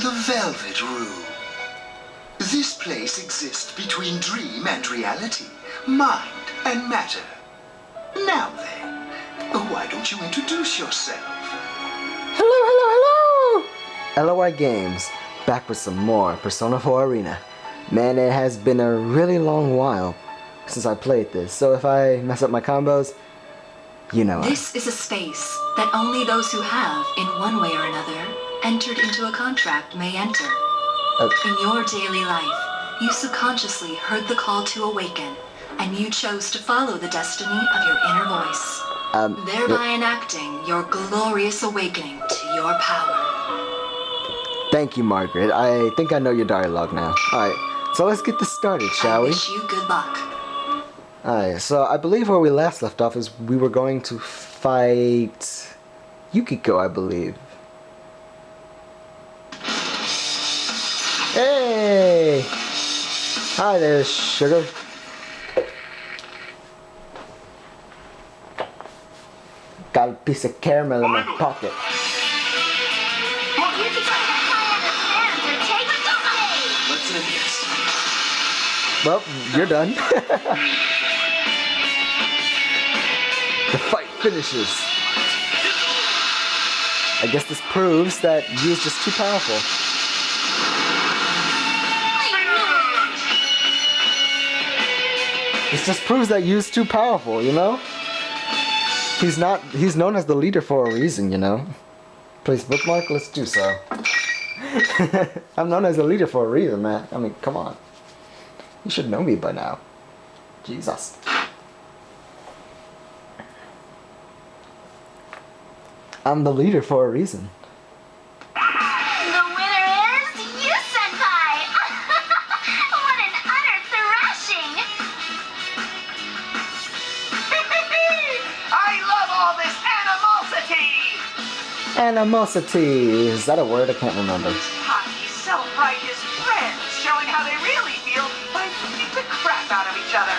the Velvet Room. This place exists between dream and reality, mind and matter. Now then, why don't you introduce yourself? Hello. LOI Games, back with some more Persona 4 Arena. Man, it has been a really long while since I played this, so if I mess up my combos, you know. This is a space that only those who have, in one way or another, entered into a contract may enter. In your daily life, you subconsciously heard the call to awaken, and you chose to follow the destiny of your inner voice, thereby enacting your glorious awakening to your power. Thank you, Margaret. I think I know your dialogue now. Alright, so let's get this started, shall we? I wish you good luck. Alright, so I believe where we last left off is we were going to fight Yukiko, I believe. Hey! Hi there, sugar. Got a piece of caramel in my pocket. Let's end this. Well, you're done. The fight finishes. I guess this proves that Yu is just too powerful. This just proves that Yu's too powerful, you know? He's known as the leader for a reason, you know? Please bookmark, let's do so. I'm known as the leader for a reason, man. I mean, come on. You should know me by now. Jesus. I'm the leader for a reason. The winner is you, Senpai! What an utter thrashing! I love all this animosity! Animosity. Is that a word? I can't remember. Hockey self-righteous friends showing how they really feel by beating the crap out of each other.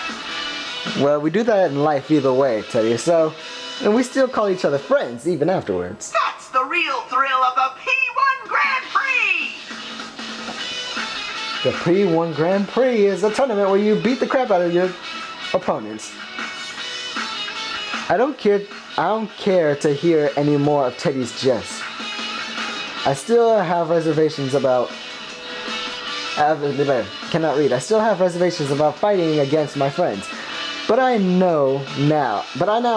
Well, we do that in life either way, Teddy, so... And we still call each other friends, even afterwards. That's the real thrill of the P1 Grand Prix! The P1 Grand Prix is a tournament where you beat the crap out of your opponents. I don't care to hear any more of Teddy's jest. I still have reservations about... cannot read. I still have reservations about fighting against my friends. But I now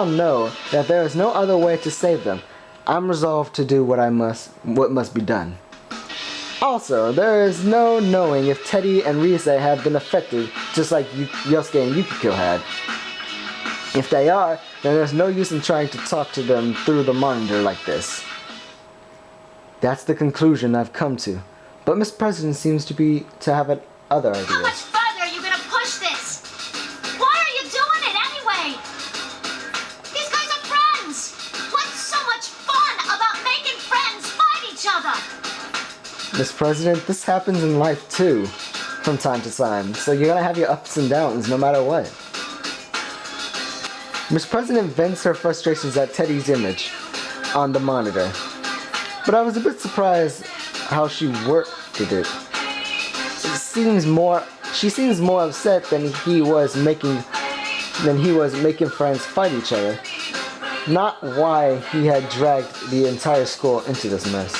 know that there is no other way to save them. I'm resolved to do what must be done. Also, there is no knowing if Teddy and Rise have been affected just like Yosuke and Yukiko had. If they are, then there's no use in trying to talk to them through the monitor like this. That's the conclusion I've come to. But Miss President seems to have other ideas. How much further are you gonna push this? Why are you doing it anyway? These guys are friends! What's so much fun about making friends fight each other? Miss President, this happens in life too, from time to time. So you're gonna have your ups and downs no matter what. Miss President vents her frustrations at Teddy's image on the monitor. But I was a bit surprised how she worked it. She seems more upset than he was making friends fight each other. Not why he had dragged the entire school into this mess.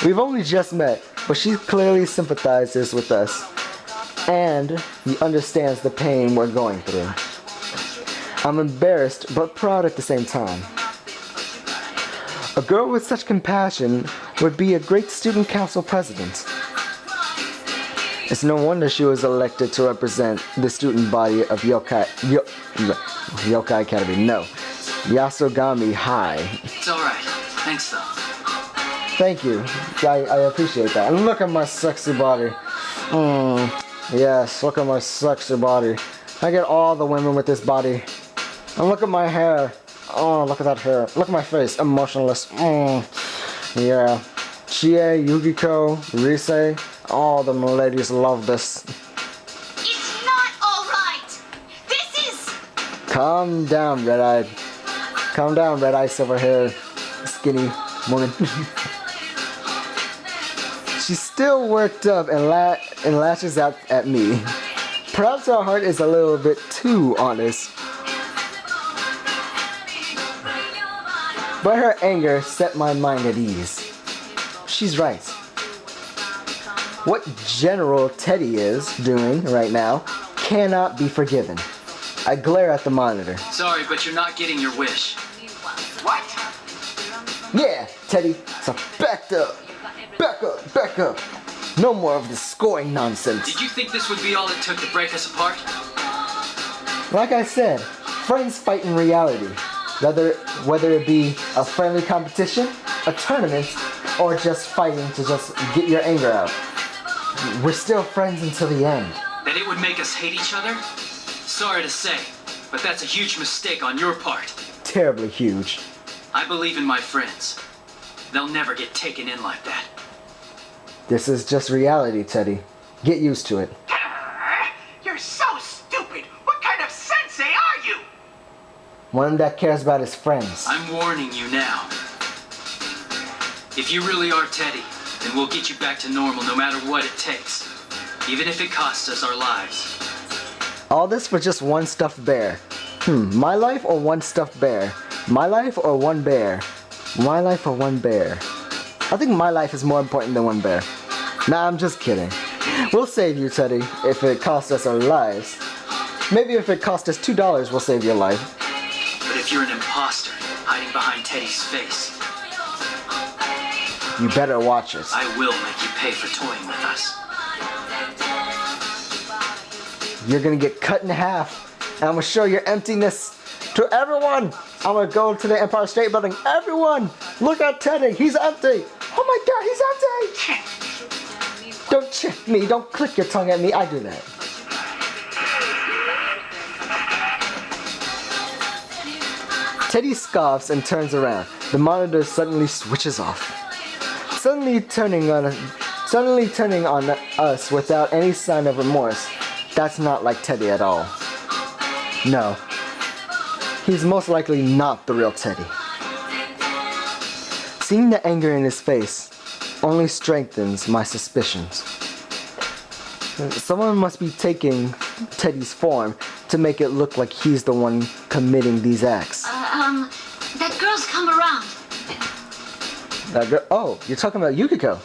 We've only just met, but she clearly sympathizes with us, and he understands the pain we're going through. I'm embarrassed, but proud at the same time. A girl with such compassion would be a great student council president. It's no wonder she was elected to represent the student body of Yokai Academy. No, Yasogami High. It's alright. Thanks, though. Thank you. I appreciate that. And look at my sexy body. Yes, look at my sexy body. I get all the women with this body. And look at my hair. Oh, look at that hair. Look at my face. Emotionless. Yeah. Chie, Yukiko, Rise, all the ladies love this. It's not alright! This is... Calm down, red-eyed. Calm down, red-eyed, silver-haired, skinny woman. She's still worked up and lashes out at me. Perhaps her heart is a little bit too honest. But her anger set my mind at ease. She's right. What General Teddy is doing right now cannot be forgiven. I glare at the monitor. Sorry, but you're not getting your wish. What? Yeah, Teddy, so back up. Back up, back up. No more of this scoring nonsense. Did you think this would be all it took to break us apart? Like I said, friends fight in reality. Whether it be a friendly competition, a tournament, or just fighting to just get your anger out. We're still friends until the end. That it would make us hate each other? Sorry to say, but that's a huge mistake on your part. Terribly huge. I believe in my friends. They'll never get taken in like that. This is just reality, Teddy. Get used to it. You're so stupid. What kind of sensei are you? One that cares about his friends. I'm warning you now. If you really are Teddy, then we'll get you back to normal no matter what it takes. Even if it costs us our lives. All this for just one stuffed bear. My life or one stuffed bear? My life or one bear? My life or one bear? I think my life is more important than one bear. Nah, I'm just kidding. We'll save you, Teddy, if it costs us our lives. Maybe if it costs us $2, we'll save your life. But if you're an imposter, hiding behind Teddy's face, You better watch us. I will make you pay for toying with us. You're gonna get cut in half. And I'm gonna show your emptiness to everyone. I'm gonna go to the Empire State Building. Everyone, look at Teddy. He's empty. Oh my God, he's empty. Don't check me. Don't click your tongue at me. I do that. Teddy scoffs and turns around. The monitor suddenly switches off. Suddenly turning on us without any sign of remorse. That's not like Teddy at all. No. He's most likely not the real Teddy. Seeing the anger in his face only strengthens my suspicions. Someone must be taking Teddy's form to make it look like he's the one committing these acts. That girl's come around. That girl, oh, you're talking about Yukiko.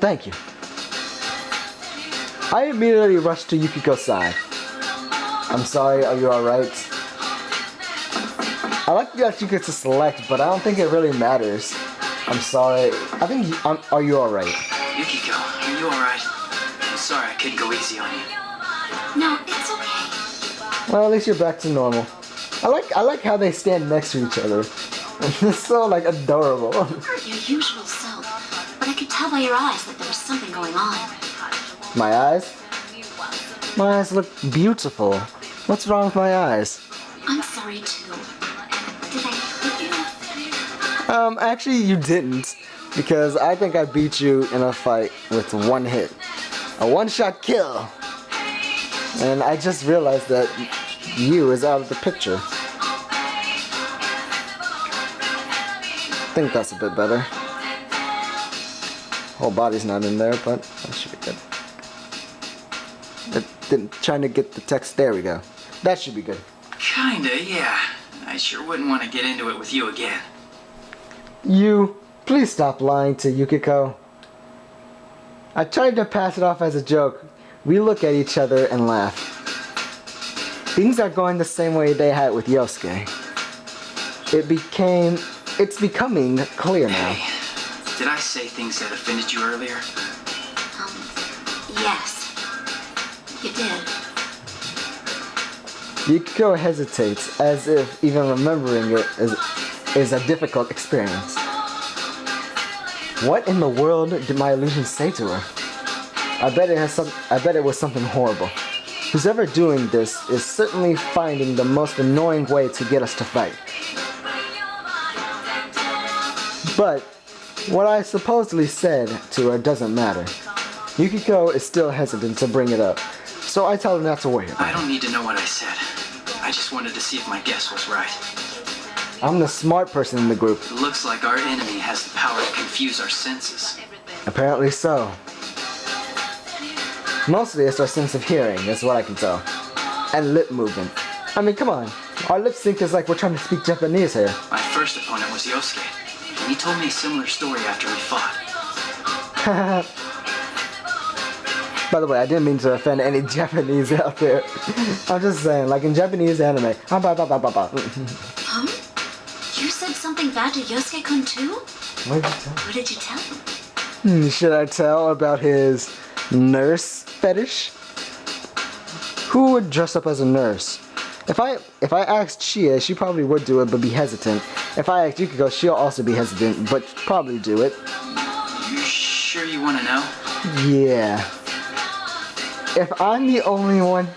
Thank you. I immediately rushed to Yukiko's side. I'm sorry, are you alright? I like that you get to select, but I don't think it really matters. I'm sorry. I think are you alright? Yukiko, are you alright? I'm sorry I couldn't go easy on you. No, it's okay. Well, at least you're back to normal. I like how they stand next to each other. It's so like adorable. You're your usual self, but I could tell by your eyes that there was something going on. My eyes? My eyes look beautiful. What's wrong with my eyes? I'm sorry too. Did I hurt you? Actually you didn't. Because I think I beat you in a fight with one hit. A one-shot kill. And I just realized that you is out of the picture. I think that's a bit better. Whole body's not in there, but that should be good. Trying to get the text. There we go. That should be good. Kinda, yeah. I sure wouldn't want to get into it with you again. You, please stop lying to Yukiko. I tried to pass it off as a joke. We look at each other and laugh. Things are going the same way they had with Yosuke. It's becoming clear now. Hey, did I say things that offended you earlier? Yes. You did. Yukiko hesitates, as if even remembering it is a difficult experience. What in the world did my illusion say to her? I bet it was something horrible. Who's ever doing this is certainly finding the most annoying way to get us to fight. But what I supposedly said to her doesn't matter. Yukiko is still hesitant to bring it up, so I tell her not to worry about it. I don't need to know what I said. I just wanted to see if my guess was right. I'm the smart person in the group. It looks like our enemy has the power to confuse our senses. Apparently so. Mostly it's our sense of hearing, is what I can tell. And lip movement. I mean, come on. Our lip sync is like we're trying to speak Japanese here. My first opponent was Yosuke, and he told me a similar story after we fought. By the way, I didn't mean to offend any Japanese out there. I'm just saying, like in Japanese anime. Huh? You said something bad to Yosuke-kun too? What did you tell? What did you tell him? Should I tell about his nurse fetish? Who would dress up as a nurse? If I asked Chia, she probably would do it, but be hesitant. If I asked Yukiko, she'll also be hesitant, but probably do it. You sure you want to know? Yeah. If I'm the only one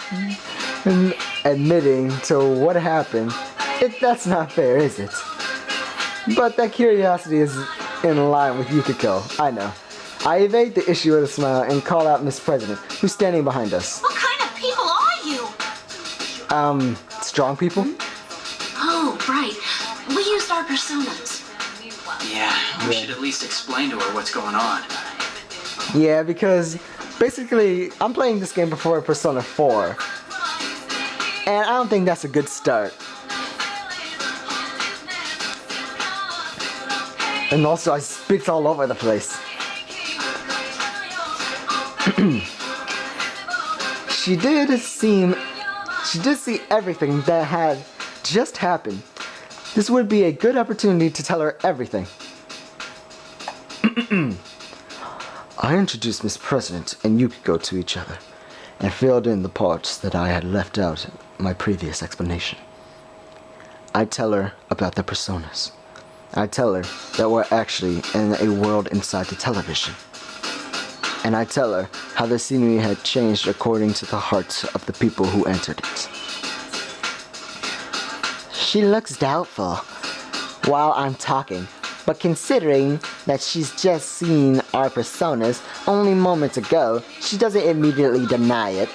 admitting to what happened, that's not fair, is it? But that curiosity is in line with Yukiko, I know. I evade the issue with a smile and call out Miss President, who's standing behind us. What kind of people are you? Strong people? Oh, right. We used our personas. Yeah, we should at least explain to her what's going on. Yeah, because basically, I'm playing this game before Persona 4. And I don't think that's a good start. And also, I speak all over the place. She did see everything that had just happened. This would be a good opportunity to tell her everything. I introduced Miss President and Yukiko to each other, and filled in the parts that I had left out in my previous explanation. I tell her about the personas. I tell her that we're actually in a world inside the television. And I tell her how the scenery had changed according to the hearts of the people who entered it. She looks doubtful while I'm talking, but considering that she's just seen our personas only moments ago, she doesn't immediately deny it.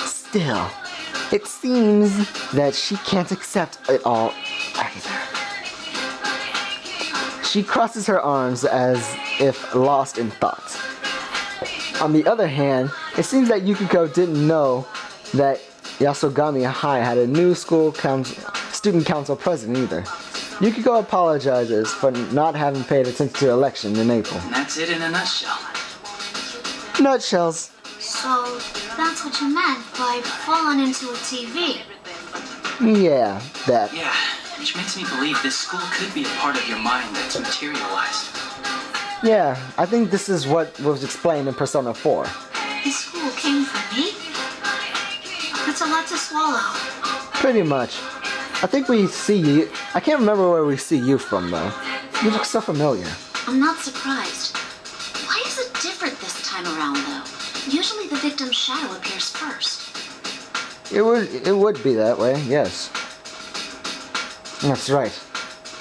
Still, it seems that she can't accept it all either. She crosses her arms as if lost in thought. On the other hand, it seems that Yukiko didn't know that Yasogami High had a new student council president either. Yukiko apologizes for not having paid attention to the election in April. And that's it in a nutshell. Nutshells. So, that's what you meant by falling into a TV. Yeah, that. Yeah, which makes me believe this school could be a part of your mind that's materialized. Yeah, I think this is what was explained in Persona 4. This school came for me? That's a lot to swallow. Pretty much. I think we see you. I can't remember where we see you from though. You look so familiar. I'm not surprised. Why is it different this time around though? Usually the victim's shadow appears first. It would be that way, yes. That's right.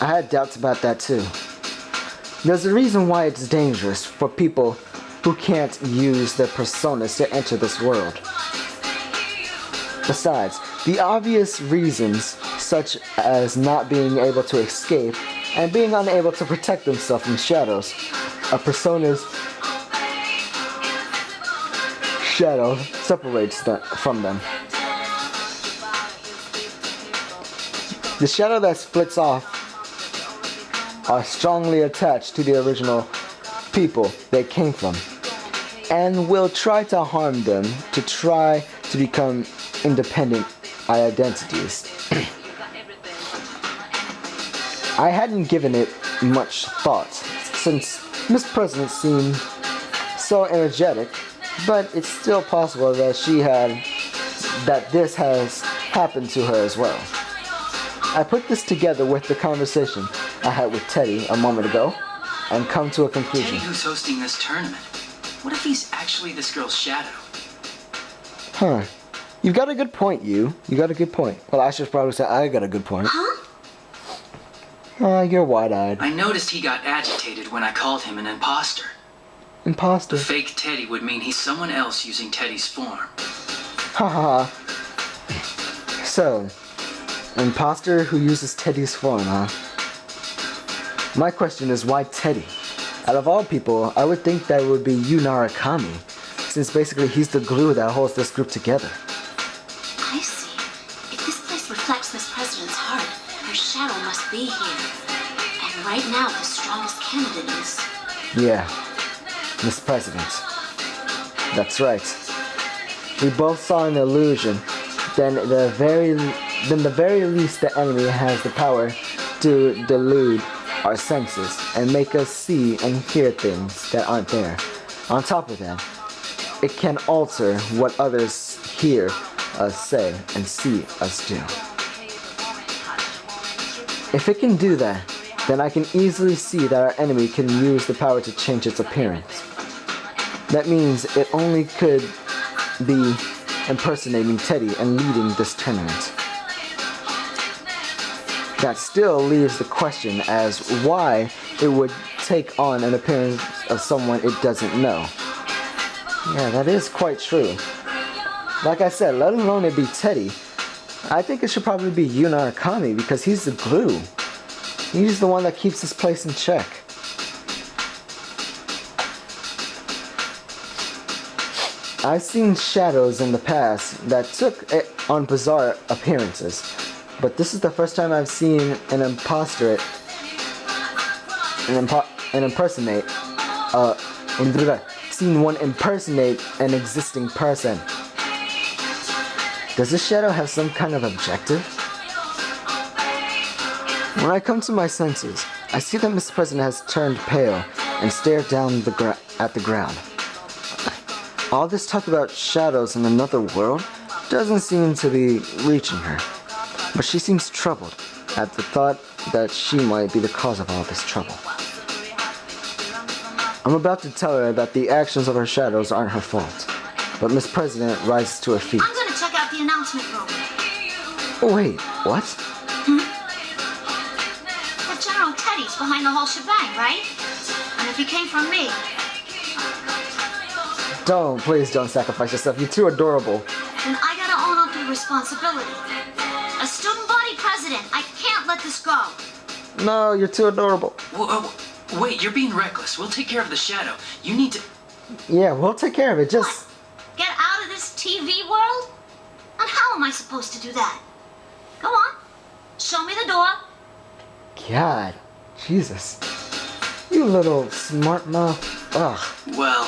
I had doubts about that too. There's a reason why it's dangerous for people who can't use their personas to enter this world. Besides, the obvious reasons such as not being able to escape and being unable to protect themselves from shadows, a persona's shadow separates from them. The shadow that splits off are strongly attached to the original people they came from and will try to harm them to try to become independent identities. I hadn't given it much thought since Miss President seemed so energetic, but it's still possible that this has happened to her as well. I put this together with the conversation I had with Teddy a moment ago and come to a conclusion. Teddy, who's hosting this tournament? What if he's actually this girl's shadow? Huh. You've got a good point, You got a good point. Well, I should probably say I got a good point. Huh? You're wide-eyed. I noticed he got agitated when I called him an imposter. Imposter. The fake Teddy would mean he's someone else using Teddy's form. Haha. So, imposter who uses Teddy's form, huh? My question is, why Teddy? Out of all people, I would think that it would be you, Narukami, since basically he's the glue that holds this group together. I see. If this place reflects Miss President's heart, her shadow must be here. And right now, the strongest candidate is... Yeah, Miss President. That's right. We both saw an illusion. Then the very least the enemy has the power to delude our senses and make us see and hear things that aren't there. On top of that, it can alter what others hear us say and see us do. If it can do that, then I can easily see that our enemy can use the power to change its appearance. That means it only could be impersonating Teddy and leading this tournament. That still leaves the question as why it would take on an appearance of someone it doesn't know. Yeah, that is quite true. Like I said, let alone it be Teddy, I think it should probably be you, Narukami, because he's the glue. He's the one that keeps this place in check. I've seen shadows in the past that took on bizarre appearances, but this is the first time I've seen an imposter seen one impersonate an existing person. Does this shadow have some kind of objective? When I come to my senses, I see that Miss President has turned pale and stared down at the ground. All this talk about shadows in another world doesn't seem to be reaching her, but she seems troubled at the thought that she might be the cause of all this trouble. I'm about to tell her that the actions of her shadows aren't her fault, but Miss President rises to her feet. I'm gonna check out the announcement room. Oh, wait, what? The General Teddy's behind the whole shebang, right? And if he came from me... Please don't sacrifice yourself. You're too adorable. Then I gotta own up to the responsibility. A student body president, I can't let this go. No, you're too adorable. Wait, you're being reckless. We'll take care of the shadow. You need to... Yeah, we'll take care of it. Just... Get out of this TV world? And how am I supposed to do that? Go on. Show me the door. God, Jesus. You little smart mouth. Ugh. Well...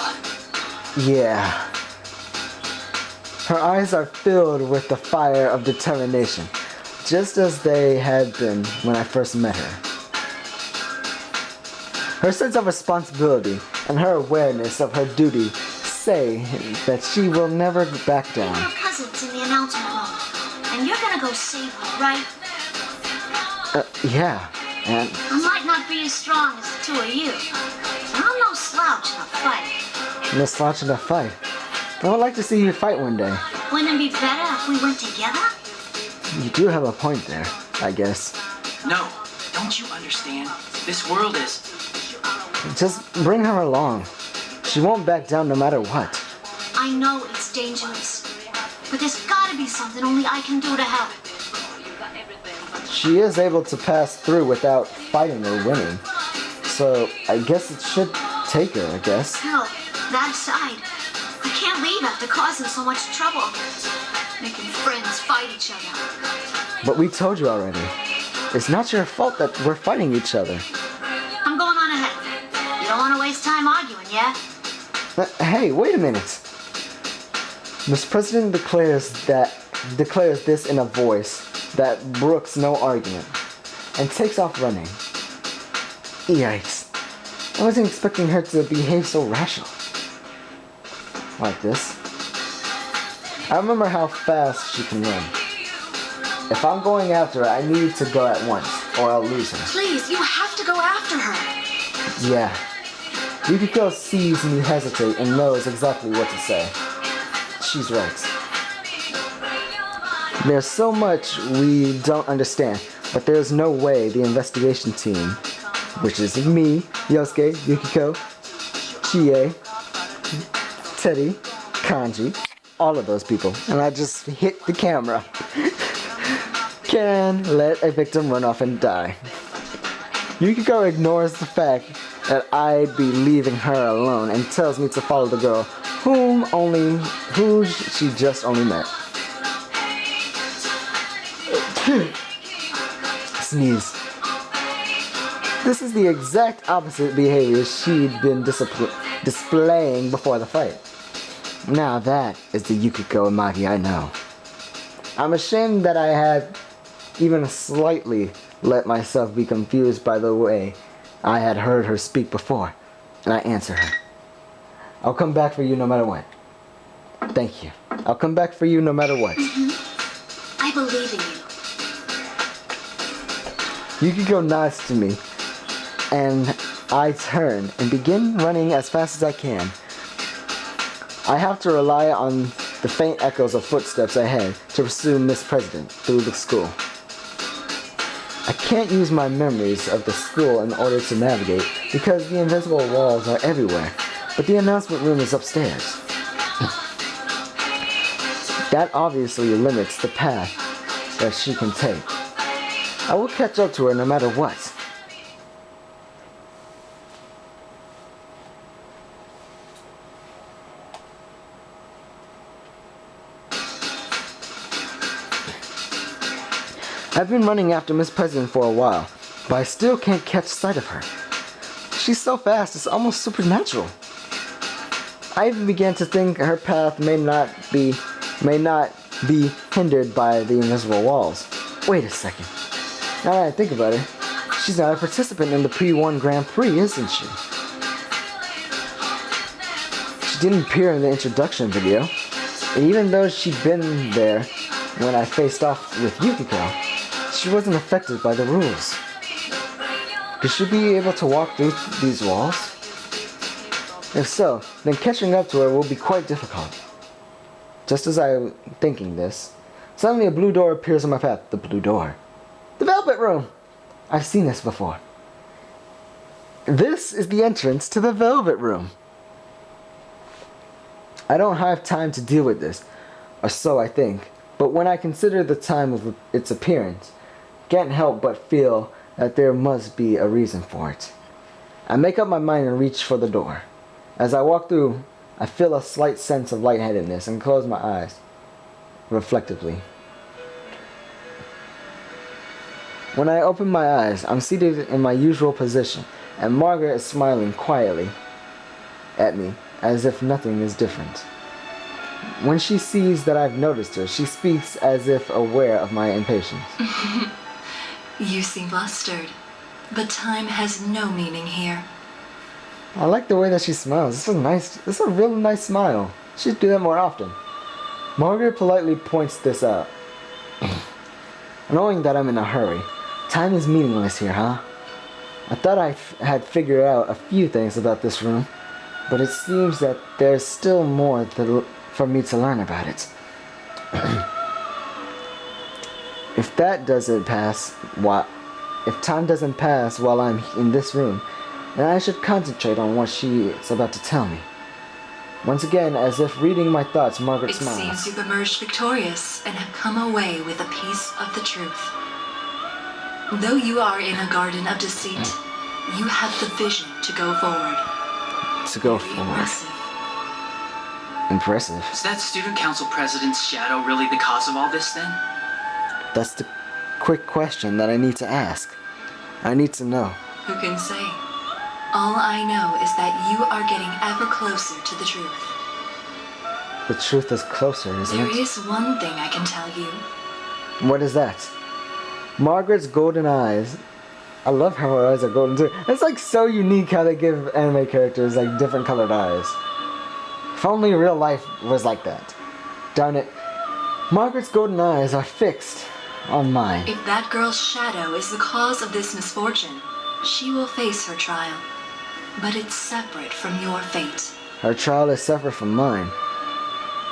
Yeah. Her eyes are filled with the fire of determination, just as they had been when I first met her. Her sense of responsibility and her awareness of her duty say that she will never back down. Your cousin's in the announcement room, and you're gonna go save her, right? Yeah, and... I might not be as strong as the two of you, but I'm no slouch in a fight. No slouch in a fight. I would like to see you fight one day. Wouldn't it be better if we went together? You do have a point there, I guess. No, don't you understand? This world is... Just bring her along. She won't back down no matter what. I know it's dangerous, but there's gotta be something only I can do to help. She is able to pass through without fighting or winning. So I guess it should take her, I guess. Hell, that aside, I can't leave after causing so much trouble. Making friends fight each other. But we told you already. It's not your fault that we're fighting each other. I'm going on ahead. You don't want to waste time arguing, yeah? Hey, wait a minute. Miss President declares this in a voice that brooks no argument, and takes off running. Yikes. I wasn't expecting her to behave so rational. Like this. I remember how fast she can run. If I'm going after her, I need to go at once, or I'll lose her. Please, you have to go after her. Yeah. Yukiko sees me hesitate and knows exactly what to say. She's right. There's so much we don't understand, but there's no way the investigation team, which is me, Yosuke, Yukiko, Chie, Teddy, Kanji, all of those people, and I just hit the camera, can let a victim run off and die. Yukiko ignores the fact that I'd be leaving her alone and tells me to follow the girl who she just only met. Sneeze. This is the exact opposite behavior she'd been displaying before the fight. Now that is the Yukiko Maki I know. I'm ashamed that I had even slightly let myself be confused by the way I had heard her speak before, and I answer her. I'll come back for you no matter what. Thank you. I'll come back for you no matter what. I believe in you. Yukiko nods to me, and I turn and begin running as fast as I can. I have to rely on the faint echoes of footsteps ahead to pursue Miss President through the school. I can't use my memories of the school in order to navigate because the invisible walls are everywhere, but the announcement room is upstairs. That obviously limits the path that she can take. I will catch up to her no matter what. I've been running after Miss President for a while, but I still can't catch sight of her. She's so fast, it's almost supernatural. I even began to think her path may not be hindered by the invisible walls. Wait a second. Now that I think about it, she's not a participant in the Pre-1 Grand Prix, isn't she? She didn't appear in the introduction video, and even though she'd been there when I faced off with Yukiko, she wasn't affected by the rules. Could she be able to walk through these walls? If so, then catching up to her will be quite difficult. Just as I'm thinking this, suddenly a blue door appears on my path. The blue door. The Velvet Room! I've seen this before. This is the entrance to the Velvet Room. I don't have time to deal with this, or so I think, but when I consider the time of its appearance, can't help but feel that there must be a reason for it. I make up my mind and reach for the door. As I walk through, I feel a slight sense of lightheadedness and close my eyes reflectively. When I open my eyes, I'm seated in my usual position, and Margaret is smiling quietly at me as if nothing is different. When she sees that I've noticed her, she speaks as if aware of my impatience. You seem flustered, but time has no meaning here. I like the way that she smiles. This is nice. This is a real nice smile. She should do that more often. Margaret politely points this out. Knowing that I'm in a hurry, time is meaningless here, huh? I thought I had figured out a few things about this room, but it seems that there's still more for me to learn about it. If time doesn't pass while I'm in this room, then I should concentrate on what she is about to tell me. Once again, as if reading my thoughts, Margaret smiles. It seems you've emerged victorious and have come away with a piece of the truth. Though you are in a garden of deceit, you have the vision to go forward. Impressive. Impressive. Is that student council president's shadow really the cause of all this then? That's the quick question that I need to ask. I need to know. Who can say? All I know is that you are getting ever closer to the truth. The truth is closer, isn't it? There is one thing I can tell you. What is that? Margaret's golden eyes. I love how her eyes are golden too. It's like so unique how they give anime characters like different colored eyes. If only real life was like that. Darn it. Margaret's golden eyes are fixed on mine. If that girl's shadow is the cause of this misfortune, she will face her trial. But it's separate from your fate. Her trial is separate from mine.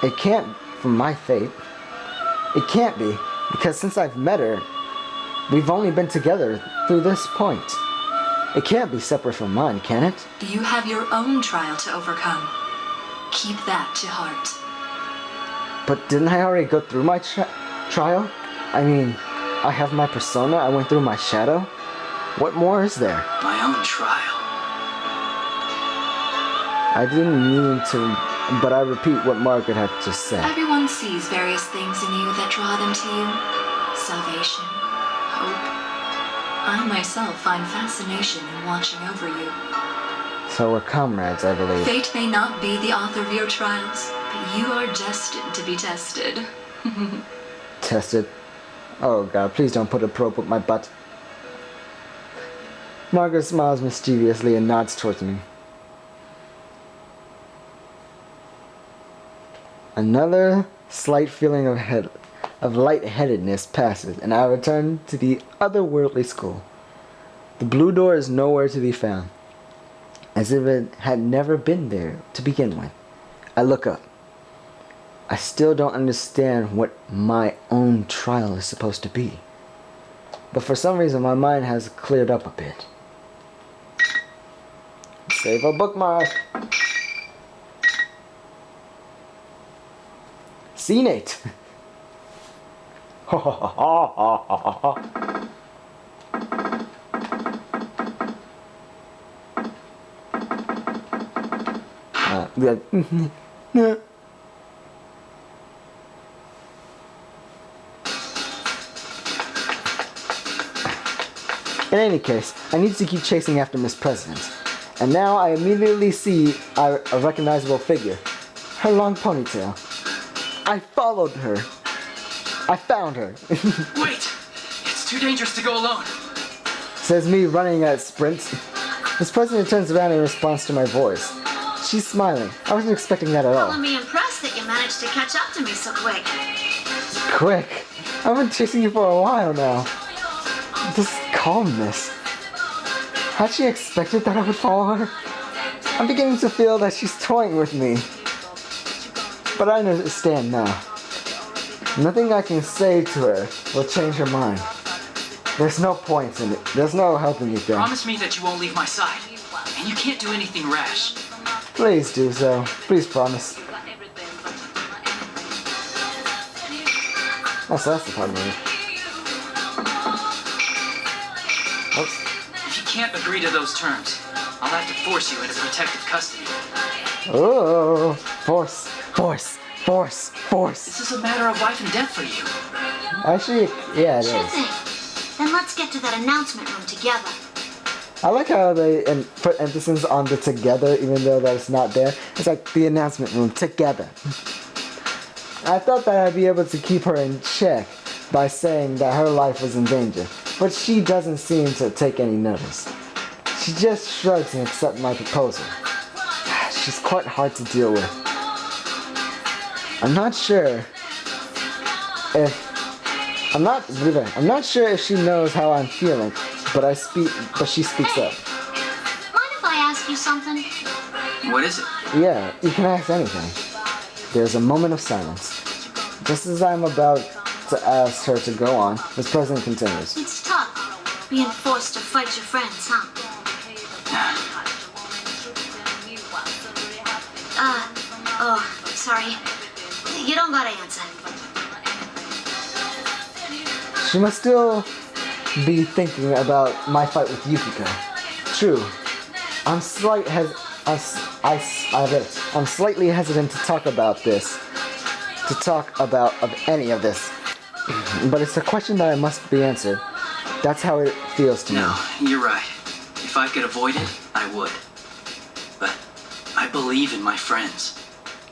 It can't from my fate. It can't be, because since I've met her, we've only been together through this point. It can't be separate from mine, can it? You have your own trial to overcome. Keep that to heart. But didn't I already go through my trial? I mean, I have my persona, I went through my shadow. What more is there? My own trial. I didn't mean to, but I repeat what Margaret had just said. Everyone sees various things in you that draw them to you. Salvation, hope. I myself find fascination in watching over you. So we're comrades, I believe. Fate may not be the author of your trials, but you are destined to be tested. Tested? Oh God, please don't put a probe up my butt. Margaret smiles mischievously and nods towards me. Another slight feeling of lightheadedness passes, and I return to the otherworldly school. The blue door is nowhere to be found, as if it had never been there to begin with. I look up. I still don't understand what my own trial is supposed to be, but for some reason my mind has cleared up a bit. Save a bookmark. Scene 8. In any case, I need to keep chasing after Miss President. And now I immediately see a recognizable figure. Her long ponytail. I followed her. I found her. Wait! It's too dangerous to go alone. Says me running at sprints. Miss President turns around in response to my voice. She's smiling. I wasn't expecting that at all. Well, I'm impressed that you managed to catch up to me so quick. Quick. I've been chasing you for a while now. This calmness. Had she expected that I would follow her? I'm beginning to feel that she's toying with me. But I understand now. Nothing I can say to her will change her mind. There's no point in it. There's no helping it there. Promise me that you won't leave my side. And you can't do anything rash. Please do so. Please promise. Oh, so that's the part of me. Oops. If you can't agree to those terms, I'll have to force you into protective custody. Oh, force. This is a matter of life and death for you. Actually, yeah, it Sure is. thing. Then let's get to that announcement room together. I like how they put emphasis on the together, even though that's not there. It's like the announcement room together. I thought that I'd be able to keep her in check by saying that her life was in danger, but she doesn't seem to take any notice. She just shrugs and accepts my proposal. She's quite hard to deal with. I'm not sure if she knows how I'm feeling, but she speaks up. Mind if I ask you something? What is it? Yeah, you can ask anything. There's a moment of silence. Just as I'm about to ask her to go on, Miss President continues. It's tough, being forced to fight your friends, huh? Sorry. You don't gotta answer. She must still be thinking about my fight with Yukiko. True. I'm slightly hesitant to talk about any of this. But it's a question that must be answered. That's how it feels to me. No, you're right. If I could avoid it, I would. But I believe in my friends.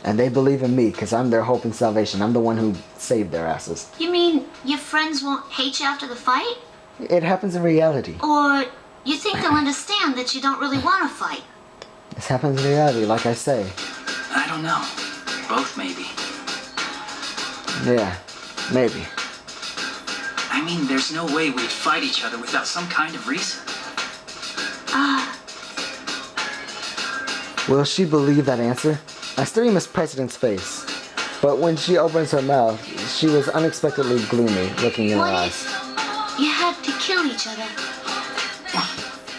And they believe in me, because I'm their hope and salvation. I'm the one who saved their asses. You mean your friends won't hate you after the fight? It happens in reality. Or you think they'll understand that you don't really want to fight? This happens in reality, like I say. I don't know. Both, maybe. Yeah, maybe. I mean, there's no way we'd fight each other without some kind of reason. Will she believe that answer? I study Miss President's face, but when she opens her mouth, she was unexpectedly gloomy, looking in her What eyes. if you had to kill each other?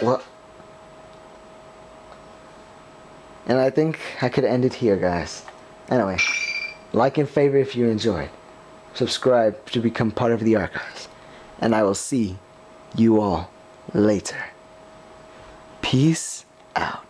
What? And I think I could end it here, guys. Anyway, like and favorite if you enjoyed. Subscribe to become part of the archives. And I will see you all later. Peace out.